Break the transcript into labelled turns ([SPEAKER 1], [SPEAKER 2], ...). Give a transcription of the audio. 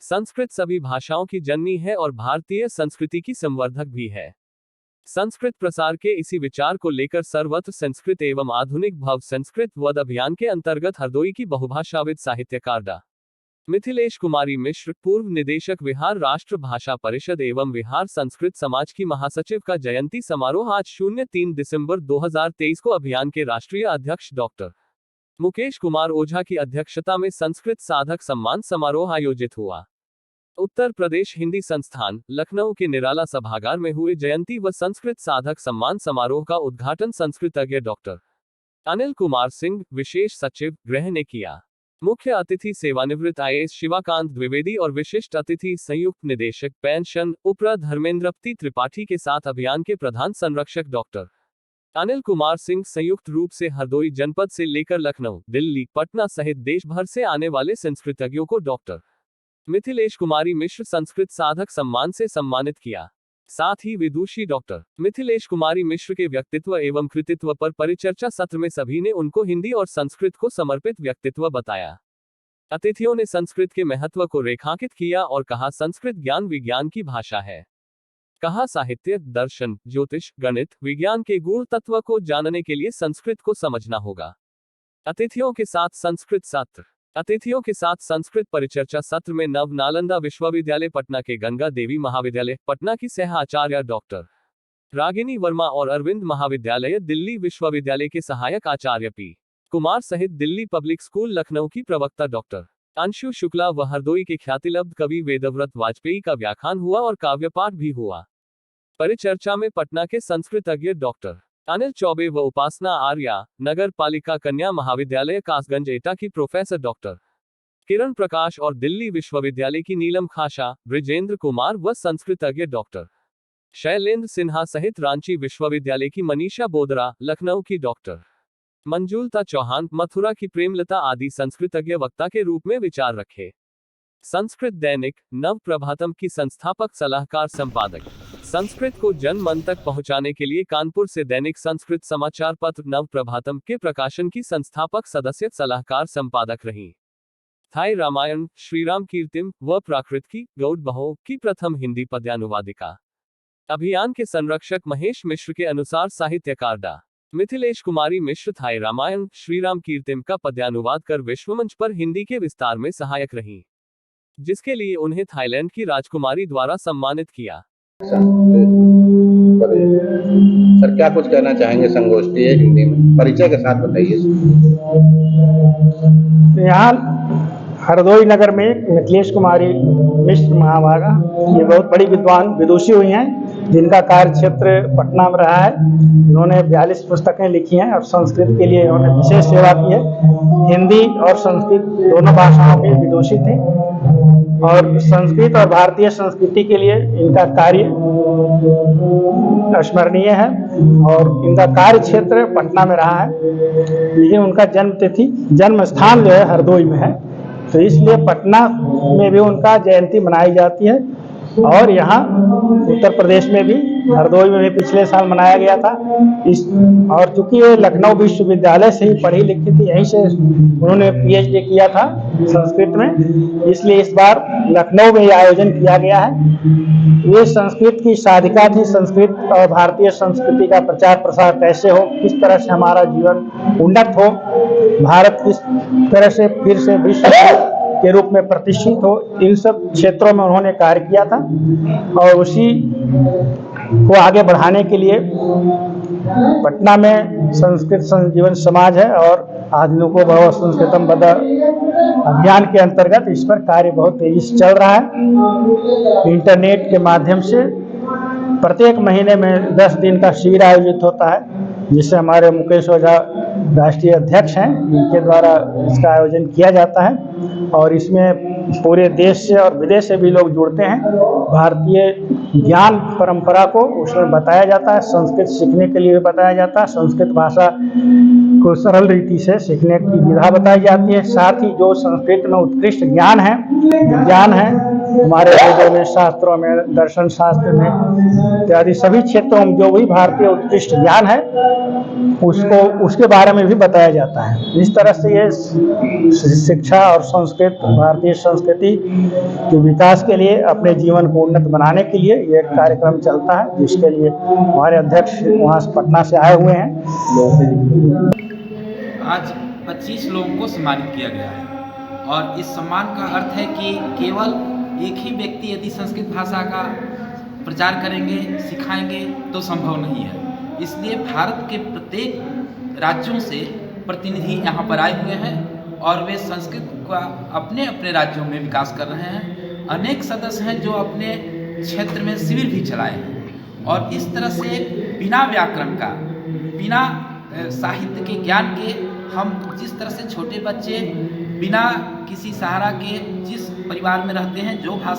[SPEAKER 1] संस्कृत सभी भाषाओं की जननी है और भारतीय संस्कृति की संवर्धक भी है। संस्कृत प्रसार के इसी विचार को लेकर सर्वत्र संस्कृत एवं आधुनिक भव संस्कृत वद अभियान के अंतर्गत हरदोई की बहुभाषाविद साहित्यकार डॉ. मिथिलेश कुमारी मिश्र, पूर्व निदेशक विहार राष्ट्र भाषा परिषद एवं विहार संस्कृत समाज की महासचिव का जयंती समारोह आज 03 दिसंबर 2023 को अभियान के राष्ट्रीय अध्यक्ष डॉ. मुकेश कुमार ओझा की अध्यक्षता में संस्कृत साधक सम्मान समारोह आयोजित हुआ। उत्तर प्रदेश हिंदी संस्थान लखनऊ के निराला सभागार में हुए जयंती व संस्कृत साधक सम्मान समारोह का उद्घाटन संस्कृतज्ञ डॉ. अनिल कुमार सिंह, विशेष सचिव, गृह ने किया। मुख्य अतिथि सेवानिवृत्त IAS शिवाकांत द्विवेदी और विशिष्ट अतिथि संयुक्त निदेशक पेंशन उपरा धर्मेंद्रपति त्रिपाठी के साथ अभियान के प्रधान संरक्षक डॉ. अनिल कुमार सिंह संयुक्त रूप से हरदोई जनपद से लेकर लखनऊ, दिल्ली, पटना सहित देश भर से आने वाले संस्कृतज्ञों को डॉ. मिथिलेश कुमारी मिश्र संस्कृत साधक सम्मान से सम्मानित किया। साथ ही विदुषी डॉ. मिथिलेश कुमारी मिश्र के व्यक्तित्व एवं कृतित्व पर परिचर्चा सत्र में सभी ने उनको हिंदी और संस्कृत को समर्पित व्यक्तित्व बताया। अतिथियों ने संस्कृत के महत्व को रेखांकित किया और कहा संस्कृत ज्ञान विज्ञान की भाषा है। कहा साहित्य, दर्शन, ज्योतिष, गणित, विज्ञान के गूढ़ तत्व को जानने के लिए संस्कृत को समझना होगा। अतिथियों के साथ संस्कृत परिचर्चा सत्र में नव नालंदा विश्वविद्यालय पटना के गंगा देवी महाविद्यालय पटना की सह आचार्य डॉ. रागिनी वर्मा और अरविंद महाविद्यालय दिल्ली विश्वविद्यालय के सहायक आचार्य पी. कुमार सहित दिल्ली पब्लिक स्कूल लखनऊ की प्रवक्ता डॉ. अंशु शुक्ला व हरदोई के ख्यातिलब्ध कवि वेदव्रत वाजपेयी का व्याख्यान हुआ और काव्यपाठ भी हुआ। परिचर्चा में पटना के संस्कृतज्ञ डॉ. अनिल चौबे व उपासना आर्या, नगर पालिका कन्या महाविद्यालय कासगंज एटा की प्रोफेसर डॉ. किरण प्रकाश और दिल्ली विश्वविद्यालय की नीलम खाशा, ब्रिजेंद्र कुमार व संस्कृतज्ञ डॉ. शैलेंद्र सिन्हा सहित रांची विश्वविद्यालय की मनीषा बोदरा, लखनऊ की डॉ. मंजूलता चौहान, मथुरा की प्रेमलता आदि संस्कृतज्ञ वक्ता के रूप में विचार रखे। संस्कृत दैनिक नव प्रभातम की संस्थापक सलाहकार संपादक, संस्कृत को जन मन तक पहुंचाने के लिए कानपुर से दैनिक संस्कृत समाचार पत्र नव प्रभातम के प्रकाशन की संस्थापक सदस्य सलाहकार संपादक रहीं। थाई रामायण, श्रीराम कीर्तिम व प्राकृत की गौड़ बहो की प्रथम हिंदी पद्यानुवादिका। अभियान के संरक्षक महेश मिश्र के अनुसार साहित्यकार डॉ. मिथिलेश कुमारी मिश्र थाई रामायण, श्रीराम कीर्तिम का पद्यानुवाद कर विश्वमंच पर हिंदी के विस्तार में सहायक रहीं, जिसके लिए उन्हें थाईलैंड की राजकुमारी द्वारा सम्मानित किया।
[SPEAKER 2] सर क्या कुछ कहना चाहेंगे संगोष्ठी है हिंदी में, परिचय के साथ बताइए।
[SPEAKER 3] यहाँ हरदोई नगर में मिथिलेश कुमारी मिश्र महाभागा ये बहुत बड़ी विद्वान विदुषी हुई हैं, जिनका कार्य क्षेत्र पटना में रहा है। इन्होंने 42 पुस्तकें लिखी हैं और संस्कृत के लिए इन्होंने विशेष सेवा की है। हिंदी और संस्कृत दोनों भाषाओं के विदुषी थे और संस्कृत और भारतीय संस्कृति के लिए इनका कार्य स्मरणीय है और इनका कार्य क्षेत्र पटना में रहा है, लेकिन उनका जन्म स्थान जो है हरदोई में है, तो इसलिए पटना में भी उनका जयंती मनाई जाती है और यहाँ उत्तर प्रदेश में भी हरदोई में भी पिछले साल मनाया गया था। और चूंकि ये लखनऊ विश्वविद्यालय से ही पढ़ी लिखी थी, यहीं से उन्होंने PhD किया था संस्कृत में, इसलिए इस बार लखनऊ में ये आयोजन किया गया है। ये संस्कृत की साधिका थी। संस्कृत और भारतीय संस्कृति का प्रचार प्रसार कैसे हो, किस तरह से हमारा जीवन उन्नत हो, भारत किस तरह से फिर से विश्व के रूप में प्रतिष्ठित हो, इन सब क्षेत्रों में उन्होंने कार्य किया था और उसी को आगे बढ़ाने के लिए पटना में संस्कृत संजीवन समाज है और आधुनिको भव संस्कृतम वद अभियान के अंतर्गत इस पर कार्य बहुत तेजी से चल रहा है। इंटरनेट के माध्यम से प्रत्येक महीने में 10 दिन का शिविर आयोजित होता है, जिसे हमारे मुकेश ओझा राष्ट्रीय अध्यक्ष हैं, इनके द्वारा इसका आयोजन किया जाता है और इसमें पूरे देश से और विदेश से भी लोग जुड़ते हैं। भारतीय ज्ञान परंपरा को उसमें बताया जाता है, संस्कृत सीखने के लिए बताया जाता है, संस्कृत भाषा को सरल रीति से सीखने की विधा बताई जाती है। साथ ही जो संस्कृत में उत्कृष्ट ज्ञान है, विज्ञान है, हमारे वेदों में, शास्त्रों में, दर्शन शास्त्र में इत्यादि सभी क्षेत्रों में जो भी भारतीय उत्कृष्ट ज्ञान है उसको उसके बारे में भी बताया जाता है। इस तरह से ये शिक्षा और संस्कृत, भारतीय संस्कृति के विकास के लिए, अपने जीवन को उन्नत बनाने के लिए ये कार्यक्रम चलता है, जिसके लिए हमारे अध्यक्ष वहाँ से पटना से आए हुए हैं।
[SPEAKER 4] आज 25 लोगों को सम्मानित किया गया है और इस सम्मान का अर्थ है कि केवल एक ही व्यक्ति यदि संस्कृत भाषा का प्रचार करेंगे, सिखाएंगे तो संभव नहीं है। इसलिए भारत के प्रत्येक राज्यों से प्रतिनिधि यहाँ पर आए हुए हैं और वे संस्कृत का अपने अपने राज्यों में विकास कर रहे हैं। अनेक सदस्य हैं जो अपने क्षेत्र में शिविर भी चलाए हैं और इस तरह से बिना व्याकरण का, बिना साहित्य के ज्ञान के, हम जिस तरह से छोटे बच्चे बिना किसी सहारा के जिस परिवार में रहते हैं, जो भाषा